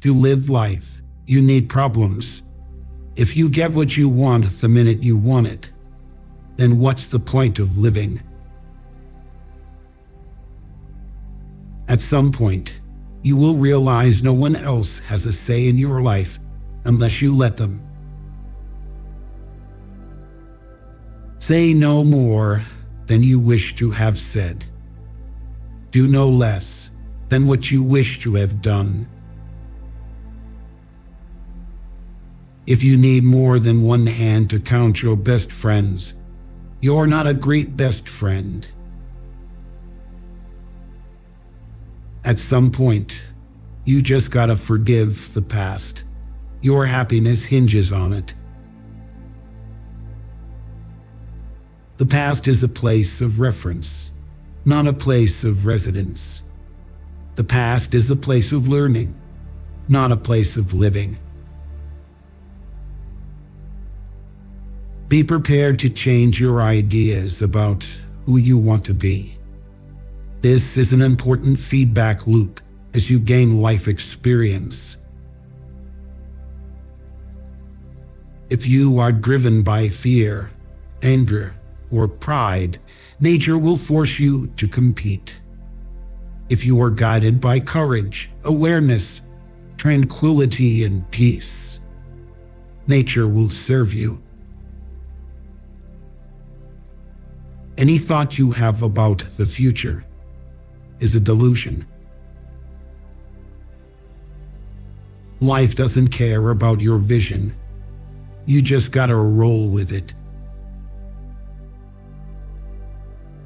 To live life, you need problems. If you get what you want the minute you want it, then what's the point of living? At some point, you will realize no one else has a say in your life unless you let them. Say no more than you wish to have said. Do no less than what you wish to have done. If you need more than one hand to count your best friends, you're not a great best friend. At some point, you just gotta forgive the past. Your happiness hinges on it. The past is a place of reference, not a place of residence. The past is a place of learning, not a place of living. Be prepared to change your ideas about who you want to be. This is an important feedback loop as you gain life experience. If you are driven by fear, anger, or pride, nature will force you to compete. If you are guided by courage, awareness, tranquility, and peace, nature will serve you. Any thought you have about the future is a delusion. Life doesn't care about your vision. You just gotta roll with it.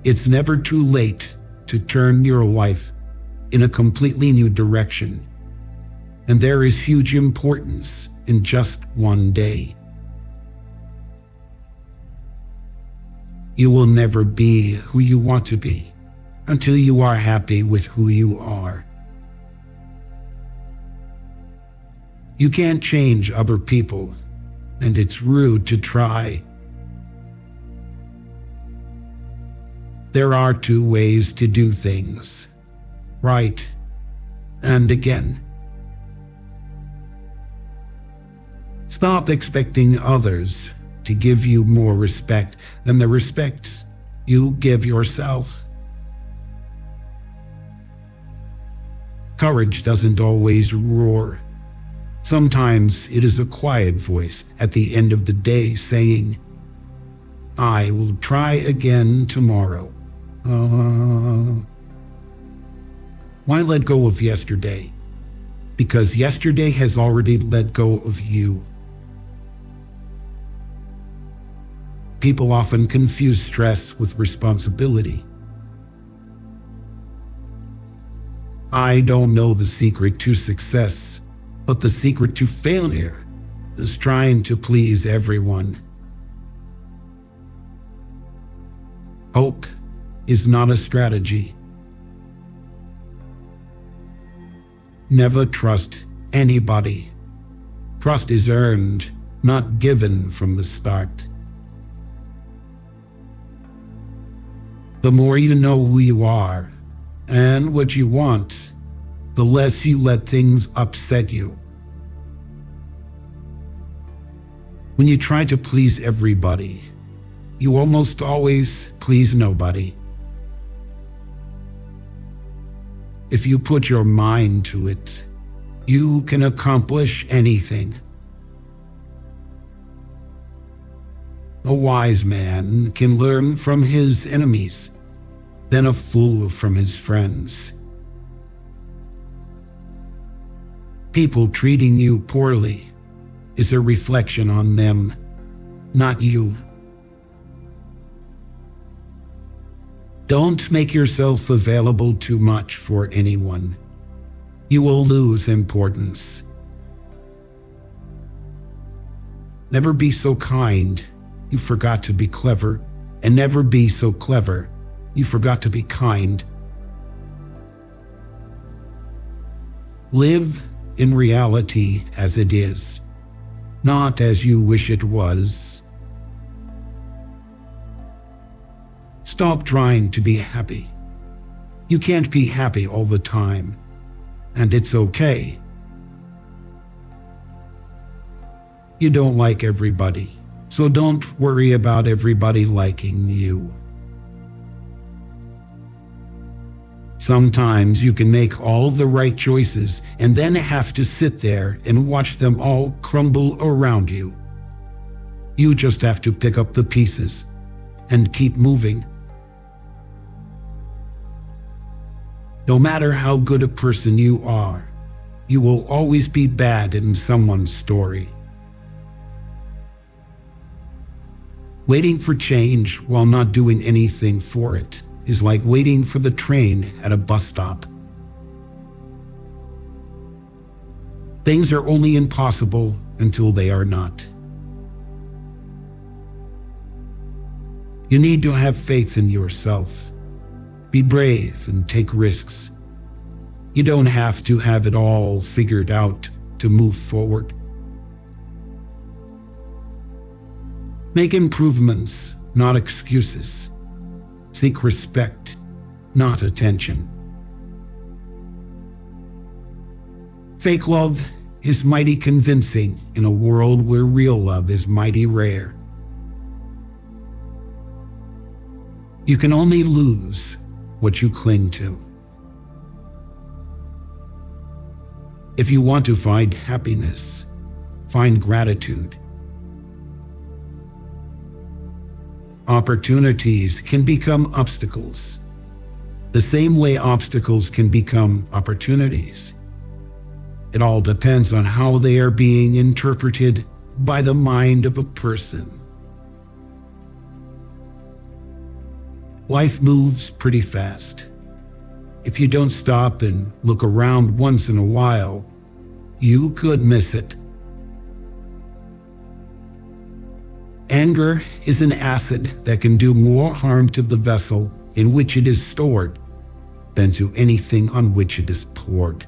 It's never too late to turn your life in a completely new direction, and there is huge importance in just one day. You will never be who you want to be until you are happy with who you are. You can't change other people, and it's rude to try. There are two ways to do things, right and again. Stop expecting others to give you more respect than the respect you give yourself. Courage doesn't always roar. Sometimes it is a quiet voice at the end of the day saying, "I will try again tomorrow." Why let go of yesterday? Because yesterday has already let go of you. People often confuse stress with responsibility. I don't know the secret to success, but the secret to failure is trying to please everyone. Hope is not a strategy. Never trust anybody. Trust is earned, not given from the start. The more you know who you are and what you want, the less you let things upset you. When you try to please everybody, you almost always please nobody. If you put your mind to it, you can accomplish anything. A wise man can learn from his enemies, than a fool from his friends. People treating you poorly is a reflection on them, not you. Don't make yourself available too much for anyone. You will lose importance. Never be so kind you forgot to be clever, and never be so clever you forgot to be kind. Live in reality as it is, not as you wish it was. Stop trying to be happy. You can't be happy all the time, and it's okay. You don't like everybody, so don't worry about everybody liking you. Sometimes you can make all the right choices and then have to sit there and watch them all crumble around you. You just have to pick up the pieces and keep moving. No matter how good a person you are, you will always be bad in someone's story. Waiting for change while not doing anything for it is like waiting for the train at a bus stop. Things are only impossible until they are not. You need to have faith in yourself. Be brave and take risks. You don't have to have it all figured out to move forward. Make improvements, not excuses. Seek respect, not attention. Fake love is mighty convincing in a world where real love is mighty rare. You can only lose what you cling to. If you want to find happiness, find gratitude. Opportunities can become obstacles, the same way obstacles can become opportunities. It all depends on how they are being interpreted by the mind of a person. Life moves pretty fast. If you don't stop and look around once in a while, you could miss it. Anger is an acid that can do more harm to the vessel in which it is stored than to anything on which it is poured.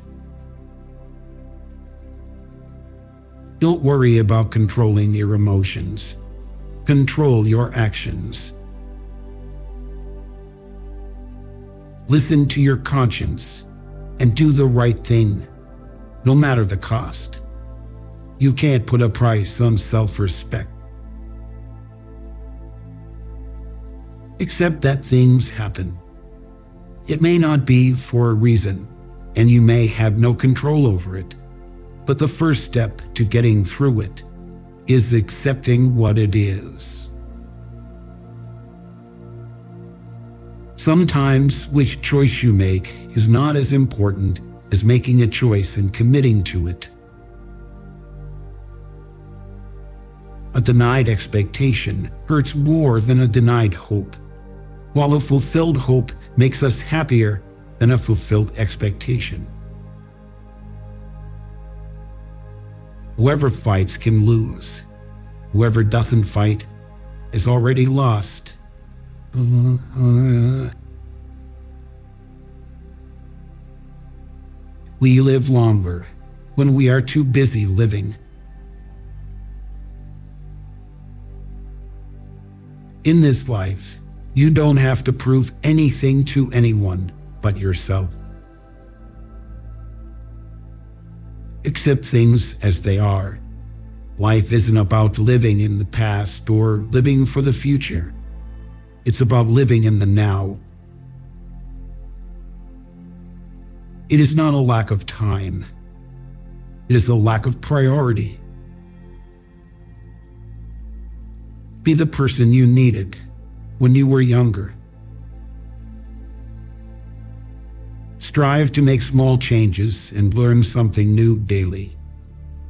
Don't worry about controlling your emotions. Control your actions. Listen to your conscience and do the right thing, no matter the cost. You can't put a price on self-respect. Accept that things happen. It may not be for a reason, and you may have no control over it, but the first step to getting through it is accepting what it is. Sometimes which choice you make is not as important as making a choice and committing to it. A denied expectation hurts more than a denied hope, while a fulfilled hope makes us happier than a fulfilled expectation. Whoever fights can lose. Whoever doesn't fight is already lost. We live longer when we are too busy living. In this life, you don't have to prove anything to anyone but yourself. Accept things as they are. Life isn't about living in the past or living for the future. It's about living in the now. It is not a lack of time. It is a lack of priority. Be the person you needed when you were younger. Strive to make small changes and learn something new daily,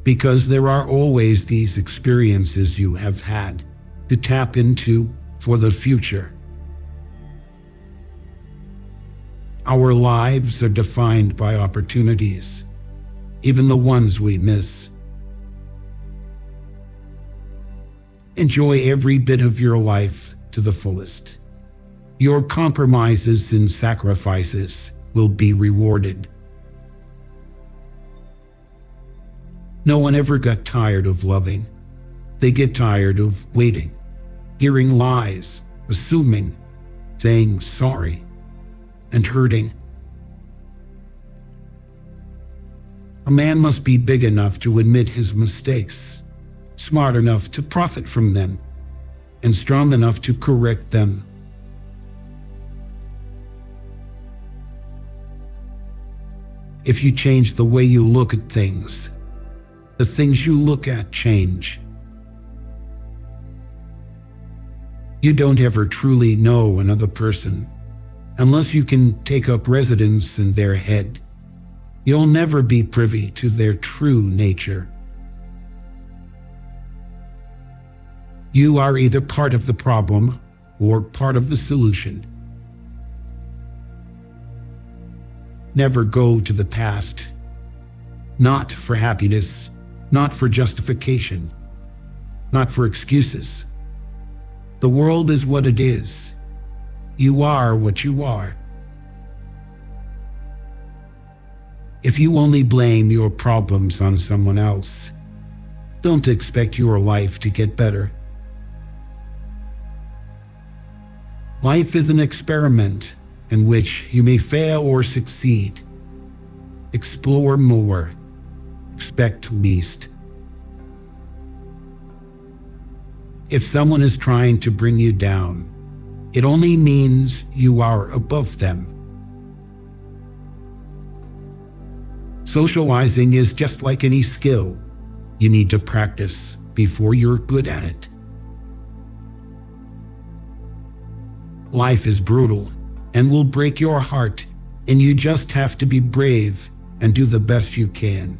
because there are always these experiences you have had to tap into for the future. Our lives are defined by opportunities, even the ones we miss. Enjoy every bit of your life to the fullest. Your compromises and sacrifices will be rewarded. No one ever got tired of loving. They get tired of waiting, hearing lies, assuming, saying sorry, and hurting. A man must be big enough to admit his mistakes, smart enough to profit from them, and strong enough to correct them. If you change the way you look at things, the things you look at change. You don't ever truly know another person unless you can take up residence in their head. You'll never be privy to their true nature. You are either part of the problem or part of the solution. Never go to the past, not for happiness, not for justification, not for excuses. The world is what it is. You are what you are. If you only blame your problems on someone else, don't expect your life to get better. Life is an experiment in which you may fail or succeed. Explore more. Expect least. If someone is trying to bring you down, it only means you are above them. Socializing is just like any skill. You need to practice before you're good at it. Life is brutal and will break your heart, and you just have to be brave and do the best you can.